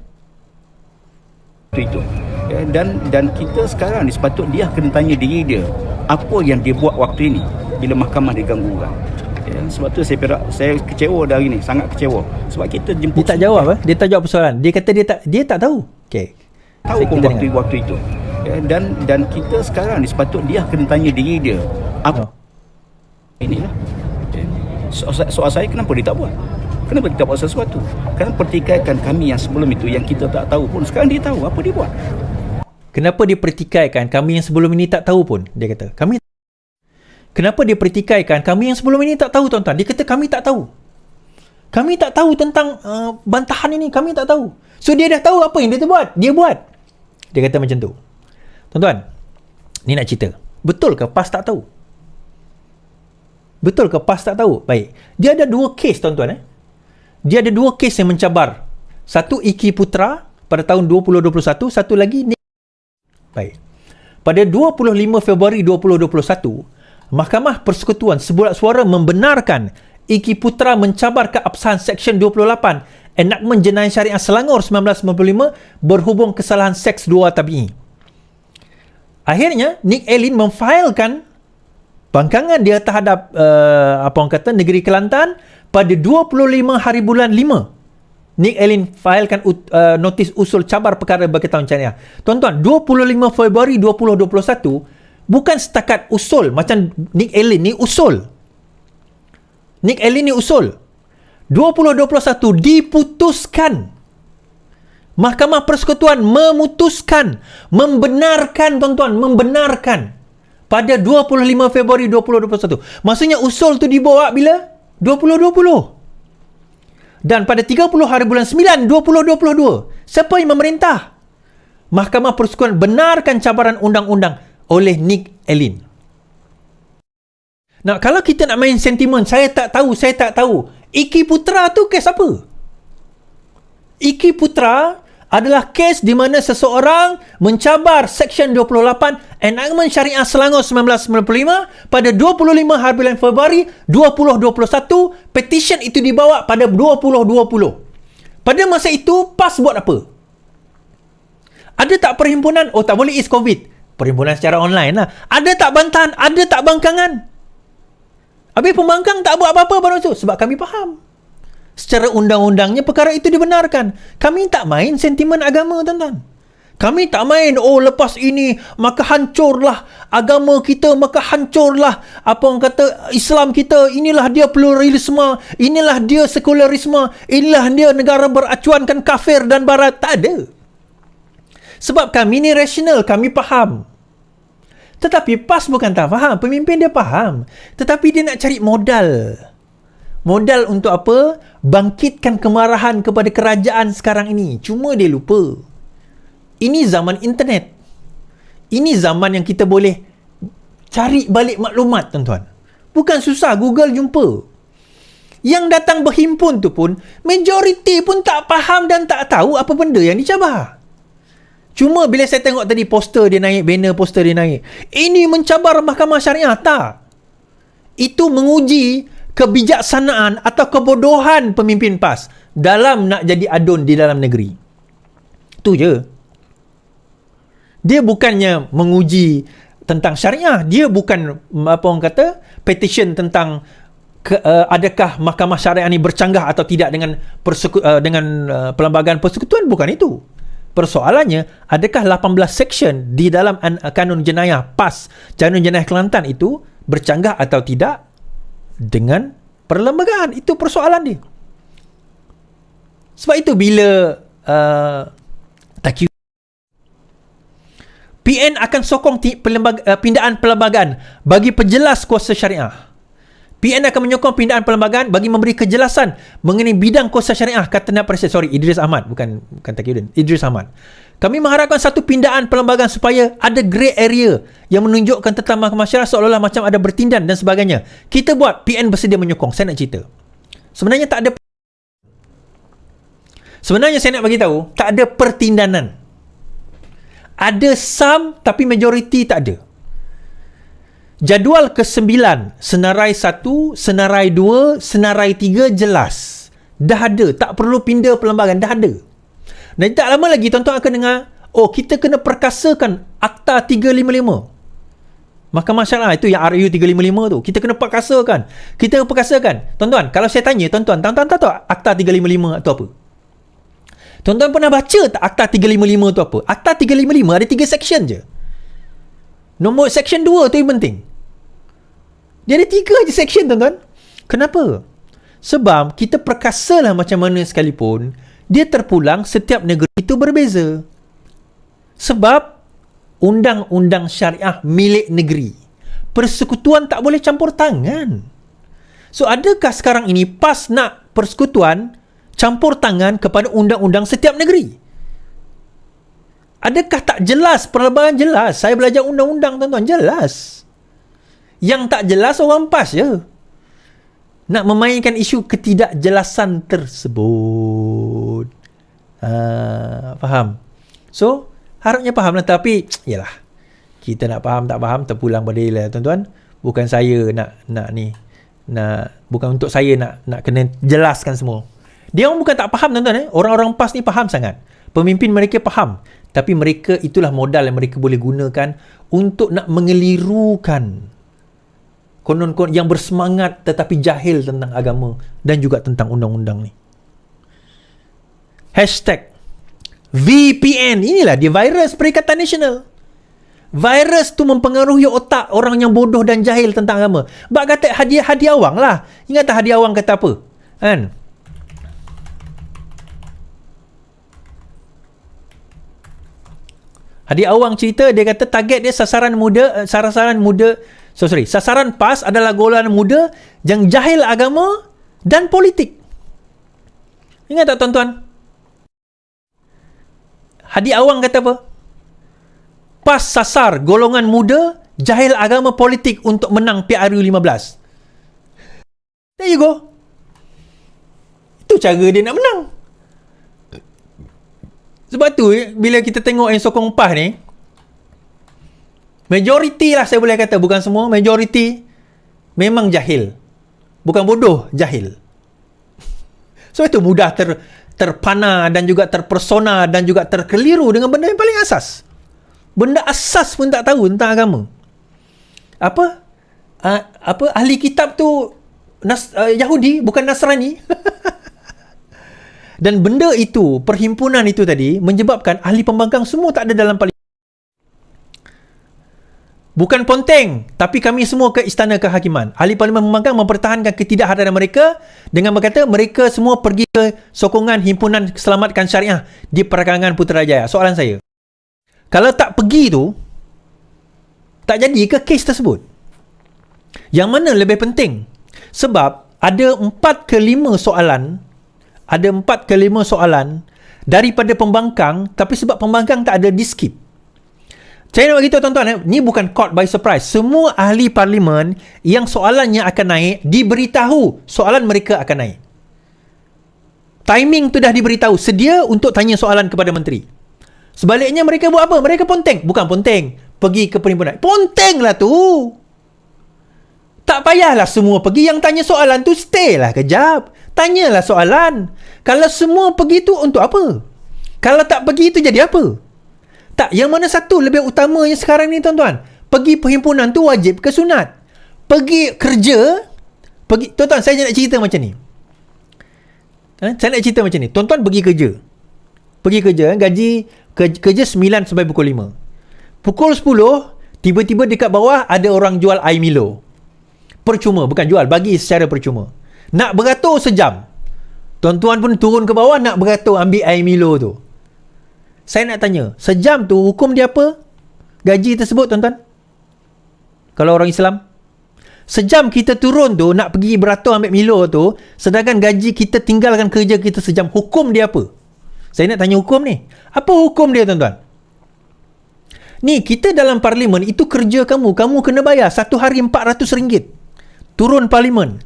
Itu. Ya, dan kita sekarang ni sepatutnya dia kena tanya diri dia, apa yang dia buat waktu ini bila mahkamah diganggu-ganggu. Ya, sebab tu saya kecewa dari ni, sangat kecewa. Sebab kita jemput. Dia tak jawab. Dia tak jawab persoalan. Dia kata dia tak tahu. Okay. Tahu pun waktu itu. Ya, dan kita sekarang ni sepatutnya dia kena tanya diri dia, apa inilah. Ya. Soal saya, kenapa dia tak buat? Kenapa dia tak buat sesuatu? Kerana pertikaikan kami yang sebelum itu, yang kita tak tahu pun, sekarang dia tahu apa dia buat. Kenapa dia pertikaikan kami yang sebelum ini tak tahu pun? Dia kata kenapa dia pertikaikan kami yang sebelum ini tak tahu, tuan-tuan? Dia kata kami tak tahu. Kami tak tahu tentang bantahan ini. Kami tak tahu. So dia dah tahu apa yang dia buat. Dia buat. Dia kata macam tu. Tuan-tuan, ni nak cerita. Betul ke PAS tak tahu? Betul ke PAS tak tahu? Baik. Dia ada dua kes, tuan-tuan. Dia ada dua kes yang mencabar. Satu Iki Putra pada tahun 2021. Satu lagi baik. Pada 25 Februari 2021, Mahkamah Persekutuan sebulat suara membenarkan Iki Putra mencabar keabsahan Seksyen 28 Enakmen Jenayah Syariah Selangor 1995 berhubung kesalahan seks dua tabi'i. Akhirnya, Nick Allen memfailkan bangkangan dia terhadap Negeri Kelantan pada 25 hari bulan 5. Nick Allen failkan notis usul cabar perkara berkaitan syariah. Tuan-tuan, 25 Februari 2021 bukan setakat usul macam Nick Allen ni usul. 2021 diputuskan. Mahkamah Persekutuan memutuskan, membenarkan, tuan-tuan, membenarkan pada 25 Februari 2021. Maksudnya usul tu dibawa bila? 2020. Dan pada 30 hari bulan 9 2022, siapa yang memerintah? Mahkamah Persekutuan benarkan cabaran undang-undang oleh Nick Allen. Nah, kalau kita nak main sentimen, saya tak tahu. Iki Putra tu kes apa? Iki Putra adalah kes di mana seseorang mencabar Seksyen 28 Enakmen Syariah Selangor 1995 pada 25 hari bulan Februari 2021. Petition itu dibawa pada 2020. Pada masa itu, PAS buat apa? Ada tak perhimpunan? Oh, tak boleh is COVID. Perhimpunan secara online lah. Ada tak bantahan? Ada tak bangkangan? Habis pembangkang tak buat apa-apa pada itu. Sebab kami faham. Secara undang-undangnya perkara itu dibenarkan. Kami tak main sentimen agama, tuan-tuan. Kami tak main, oh lepas ini maka hancurlah agama kita, maka hancurlah apa orang kata Islam kita, inilah dia pluralisme, inilah dia sekularisme, inilah dia negara beracuankan kafir dan barat. Tak ada. Sebab kami ni rasional, kami faham. Tetapi PAS bukan tak faham, pemimpin dia faham. Tetapi dia nak cari modal. Modal untuk apa? Bangkitkan kemarahan kepada kerajaan sekarang ini. Cuma dia lupa. Ini zaman internet. Ini zaman yang kita boleh cari balik maklumat, tuan-tuan. Bukan susah, Google jumpa. Yang datang berhimpun tu pun, majoriti pun tak faham dan tak tahu apa benda yang dicabar. Cuma bila saya tengok tadi poster dia naik, banner poster dia naik, ini mencabar mahkamah syariah. Tak. Itu menguji kebijaksanaan atau kebodohan pemimpin PAS dalam nak jadi adun di dalam negeri. Itu je. Dia bukannya menguji tentang syariah. Dia bukan apa orang kata petition tentang adakah mahkamah syariah ni bercanggah atau tidak dengan perlembagaan persekutuan. Bukan itu. Persoalannya, adakah 18 section di dalam kanun jenayah PAS, kanun jenayah Kelantan itu bercanggah atau tidak dengan perlembagaan. Itu persoalan dia. Sebab itu bila PN akan sokong pindaan perlembagaan bagi perjelas kuasa syariah. PN akan menyokong pindaan perlembagaan bagi memberi kejelasan mengenai bidang kuasa syariah, kata Idris Ahmad, bukan Taqiyuddin, Idris Ahmad. Kami mengharapkan satu pindaan perlembagaan supaya ada grey area yang menunjukkan tentang mahkamah syariah seolah-olah macam ada bertindan dan sebagainya. Kita buat, PN bersedia menyokong. Saya nak cerita. Sebenarnya tak ada. Sebenarnya saya nak bagi tahu, tak ada pertindanan. Ada some tapi majoriti tak ada. Jadual ke-9, senarai 1, senarai 2, senarai 3 jelas. Dah ada, tak perlu pindah perlembagaan, dah ada. Dan tak lama lagi tuan-tuan akan dengar, oh kita kena perkasakan Akta 355. Mahkamah Syariah itu yang RU 355 tu. Kita kena perkasakan. Kita perkasakan. Tuan-tuan, kalau saya tanya tuan-tuan tahu Akta 355 itu apa? Tuan-tuan pernah baca tak Akta 355 tu apa? Akta 355 ada 3 section je. Nombor section 2 tu yang penting. Dia ada 3 je section, tuan-tuan. Kenapa? Sebab kita perkasalah macam mana sekalipun, dia terpulang setiap negeri itu berbeza. Sebab undang-undang syariah milik negeri. Persekutuan tak boleh campur tangan. So adakah sekarang ini PAS nak persekutuan campur tangan kepada undang-undang setiap negeri? Adakah tak jelas? Perlembagaan jelas. Saya belajar undang-undang, tuan-tuan, jelas. Yang tak jelas orang PAS je. Nak memainkan isu ketidakjelasan tersebut. Faham? So, harapnya faham lah. Tapi, yalah, kita nak faham tak faham terpulang pada dia lah, tuan-tuan. Bukan saya bukan untuk saya nak kena jelaskan semua. Dia orang bukan tak faham, tuan-tuan. Orang-orang PAS ni faham sangat. Pemimpin mereka faham. Tapi mereka, itulah modal yang mereka boleh gunakan untuk nak mengelirukan konon-konon yang bersemangat tetapi jahil tentang agama dan juga tentang undang-undang ni. Hashtag VPN. Inilah dia virus Perikatan Nasional. Virus tu mempengaruhi otak orang yang bodoh dan jahil tentang agama. Bak kata hadiah awang lah. Ingat tak hadiah awang kata apa? Kan? Hadiah awang cerita, dia kata target dia sasaran PAS adalah golongan muda yang jahil agama dan politik. Ingat tak, tuan-tuan? Hadiah awang kata apa? PAS sasar golongan muda jahil agama politik untuk menang PRU 15. There you go. Itu cara dia nak menang. Sebab tu bila kita tengok yang sokong PAS ni, majoriti lah saya boleh kata, bukan semua, majoriti memang jahil. Bukan bodoh, jahil. Sebab itu mudah terpana dan juga terpersona dan juga terkeliru dengan benda yang paling asas. Benda asas pun tak tahu tentang agama. Apa ahli kitab tu Yahudi, bukan Nasrani. Dan benda itu, perhimpunan itu tadi menyebabkan ahli pembangkang semua tak ada dalam parlimen. Bukan ponteng, tapi kami semua ke Istana Kehakiman. Ahli Parlimen Pembangkang mempertahankan ketidakhadiran mereka dengan berkata mereka semua pergi ke sokongan Himpunan Selamatkan Syariah di Perakangan Putrajaya. Soalan saya, kalau tak pergi tu, tak jadi ke kes tersebut? Yang mana lebih penting? Sebab ada 4 ke 5 soalan, daripada pembangkang, tapi sebab pembangkang tak ada di-skip. Saya nak beritahu tuan-tuan, ni bukan caught by surprise. Semua ahli parlimen yang soalannya akan naik, diberitahu soalan mereka akan naik. Timing tu dah diberitahu, sedia untuk tanya soalan kepada menteri. Sebaliknya mereka buat apa? Mereka ponteng. Bukan ponteng, pergi ke perhimpunan. Ponteng lah tu. Tak payahlah semua pergi. Yang tanya soalan tu stay lah kejap. Tanyalah soalan. Kalau semua pergi tu untuk apa? Kalau tak pergi tu jadi apa? Tak, yang mana satu lebih utamanya sekarang ni tuan-tuan? Pergi perhimpunan tu wajib ke sunat? Pergi kerja, tuan-tuan, saya nak cerita macam ni. Tuan-tuan pergi kerja. Gaji kerja 9 sampai pukul 5. Pukul 10, tiba-tiba dekat bawah ada orang jual air Milo. Percuma, bukan jual, bagi secara percuma. Nak beratur sejam. Tuan-tuan pun turun ke bawah nak beratur ambil air Milo tu. Saya nak tanya, sejam tu hukum dia apa? Gaji tersebut tuan-tuan? Kalau orang Islam? Sejam kita turun tu nak pergi beratur ambil Milo tu, sedangkan gaji kita tinggalkan kerja kita sejam. Hukum dia apa? Saya nak tanya hukum ni. Apa hukum dia tuan-tuan? Ni kita dalam parlimen, itu kerja kamu. Kamu kena bayar satu hari RM400. Turun parlimen.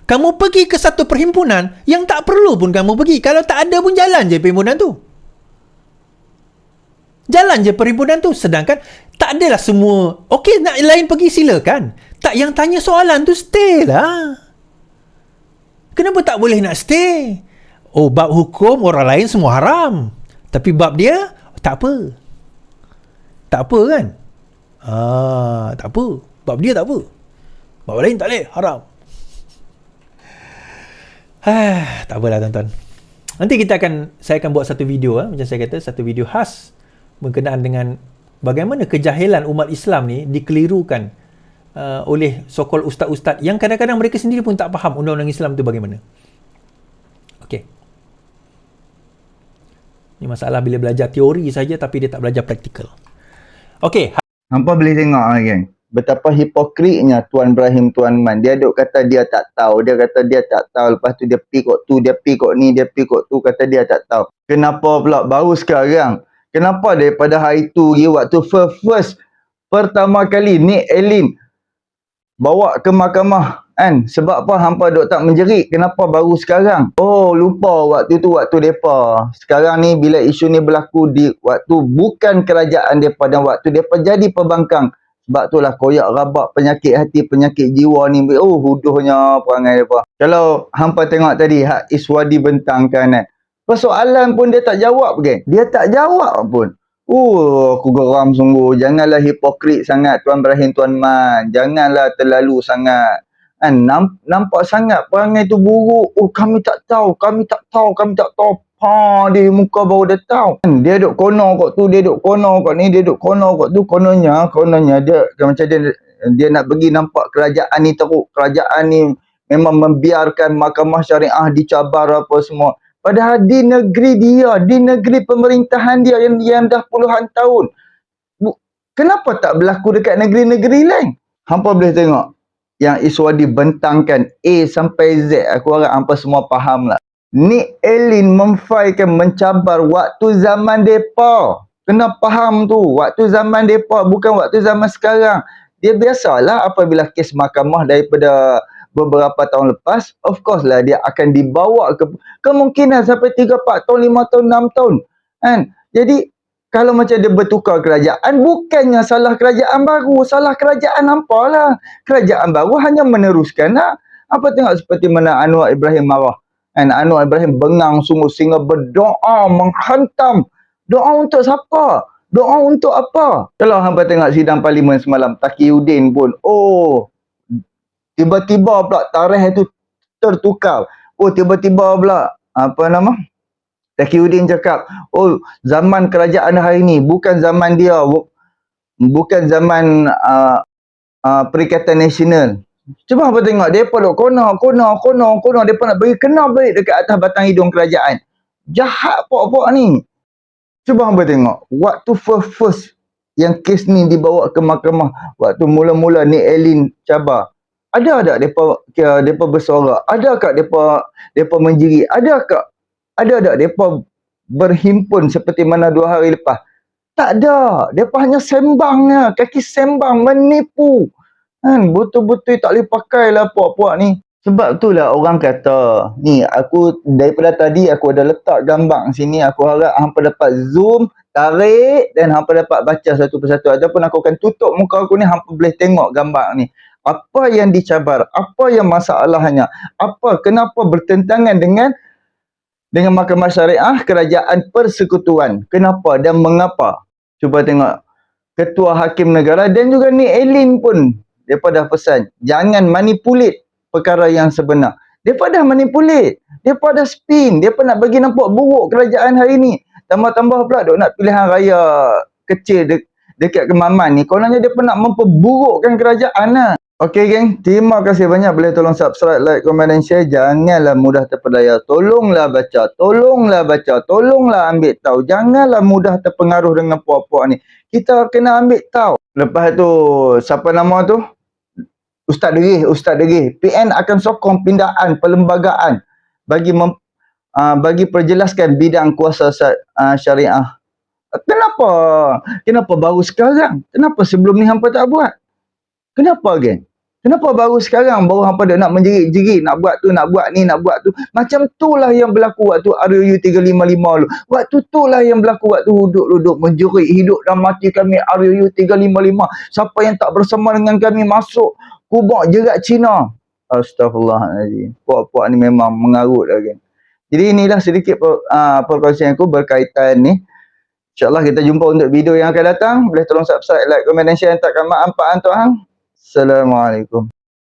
Kamu pergi ke satu perhimpunan yang tak perlu pun kamu pergi. Kalau tak ada pun jalan je perhimpunan tu. Jalan je perhimpunan tu. Sedangkan tak adalah semua. Okey, nak lain pergi silakan. Tak, yang tanya soalan tu stay lah. Kenapa tak boleh nak stay? Oh, bab hukum orang lain semua haram. Tapi bab dia tak apa. Tak apa kan? Tak apa. Bab dia tak apa. Bab lain tak boleh, haram. Tak apalah tuan-tuan. Nanti saya akan buat satu video, macam saya kata, satu video khas berkenaan dengan bagaimana kejahilan umat Islam ni dikelirukan oleh so-called ustaz-ustaz yang kadang-kadang mereka sendiri pun tak faham undang-undang Islam tu bagaimana. Okey. Ni masalah bila belajar teori saja tapi dia tak belajar praktikal. Okey. Hampa boleh tengok kan, betapa hipokritnya Tuan Ibrahim Tuan Man. Dia duk kata dia tak tahu, dia kata dia tak tahu, lepas tu dia pi kok tu, dia pi kok ni, dia pi kok tu, kata dia tak tahu. Kenapa pula baru sekarang? Kenapa daripada hari tu waktu first pertama kali Nick Elin bawa ke mahkamah kan? Sebab apa hampa duk tak menjerit? Kenapa baru sekarang? Oh, lupa waktu tu waktu depa. Sekarang ni bila isu ni berlaku di waktu bukan kerajaan depa dan waktu depa jadi pembangkang. Sebab itulah koyak rabak penyakit hati, penyakit jiwa ni. Oh, huduhnya perangai depa. Kalau hampa tengok tadi hak Iswadi bentangkan kan. Persoalan pun dia tak jawab kan? Dia tak jawab pun. Aku geram sungguh. Janganlah hipokrit sangat Tuan Ibrahim Tuan Man. Janganlah terlalu sangat. Kan? Nampak sangat perangai tu buruk. Oh, kami tak tahu. Dia muka baru dia tahu. Dia duk kono kat tu, dia duk kono kat ni, dia duk kono kat tu. Kononnya dia macam dia nak pergi nampak kerajaan ni teruk. Kerajaan ni memang membiarkan mahkamah syariah dicabar apa semua. Padahal di negeri dia, di negeri pemerintahan dia yang dah puluhan tahun. Kenapa tak berlaku dekat negeri-negeri lain? Hampa boleh tengok yang Iswadi bentangkan A sampai Z. Aku harap hampa semua faham lah. Nick Elin memfaikan mencabar waktu zaman depa. Kena faham tu. Waktu zaman depa, bukan waktu zaman sekarang. Dia biasalah apabila kes mahkamah daripada beberapa tahun lepas, of course lah dia akan dibawa ke kemungkinan sampai 3, 4 tahun, 5 tahun, 6 tahun. Kan? Jadi, kalau macam dia bertukar kerajaan, bukannya salah kerajaan baru. Salah kerajaan apalah. Kerajaan baru hanya meneruskan lah. Apa tengok seperti mana Anwar Ibrahim marah. Kan? Anwar Ibrahim bengang sungguh sehingga berdoa, menghantam. Doa untuk siapa? Doa untuk apa? Kalau hampa tengok sidang parlimen semalam, Taqiyuddin pun, tiba-tiba pula tarikh itu tertukar. Oh, tiba-tiba pula Taqiyuddin cakap, oh zaman kerajaan hari ni bukan zaman dia, bukan zaman Perikatan Nasional. Cuba apa tengok, mereka duk kono, mereka nak bagi kena balik dekat atas batang hidung kerajaan. Jahat pok-pok ni. Cuba hamba tengok, waktu first yang kes ni dibawa ke mahkamah, waktu mula-mula ni Elin cabar, ada tak depa bersuara? Ada tak depa menjerit? Ada tak depa berhimpun seperti mana 2 hari lepas? Tak ada. Depa hanya sembangnya, kaki sembang, menipu. Kan, betul-betul tak boleh pakai lah puak-puak ni. Sebab itulah orang kata, ni aku daripada tadi aku ada letak gambar sini, aku harap hampa dapat zoom, tarik dan hampa dapat baca satu persatu. Ataupun aku akan tutup muka aku ni, hampa boleh tengok gambar ni. Apa yang dicabar, apa yang masalahnya, kenapa bertentangan dengan Mahkamah Syariah Kerajaan Persekutuan. Kenapa dan mengapa? Cuba tengok. Ketua Hakim Negara dan juga ni Elin pun, mereka dah pesan, jangan manipulate perkara yang sebenar. Mereka dah manipulate. Mereka dah spin. Mereka nak bagi nampak buruk kerajaan hari ni. Tambah-tambah pula duk nak pilihan raya kecil dekat Kemaman ni. Kononnya mereka nak memperburukkan kerajaan lah. Okey geng, terima kasih banyak. Boleh tolong subscribe, like, komen dan share. Janganlah mudah terpedaya. Tolonglah baca, tolonglah ambil tahu. Janganlah mudah terpengaruh dengan puak-puak ni. Kita kena ambil tahu. Lepas tu, siapa nama tu? Ustaz Degih. PN akan sokong pindaan perlembagaan bagi perjelaskan bidang kuasa syariah. Kenapa baru sekarang? Kenapa sebelum ni hampa tak buat? Kenapa geng? Kenapa baru sekarang baru hampa nak menjerit-jerit, nak buat tu, nak buat ni, nak buat tu. Macam itulah yang berlaku waktu RUU 355 dulu. Waktu itulah yang berlaku waktu duduk menjerit hidup dan mati kami RUU 355. Siapa yang tak bersama dengan kami masuk kubur jerat Cina. Astaghfirullahaladzim. Puak-puak ni memang mengarut lah geng. Jadi inilah sedikit perkongsian aku berkaitan ni. InsyaAllah kita jumpa untuk video yang akan datang. Boleh tolong subscribe, like, komen dan share. Entahkan manfaat tuan. Assalamualaikum.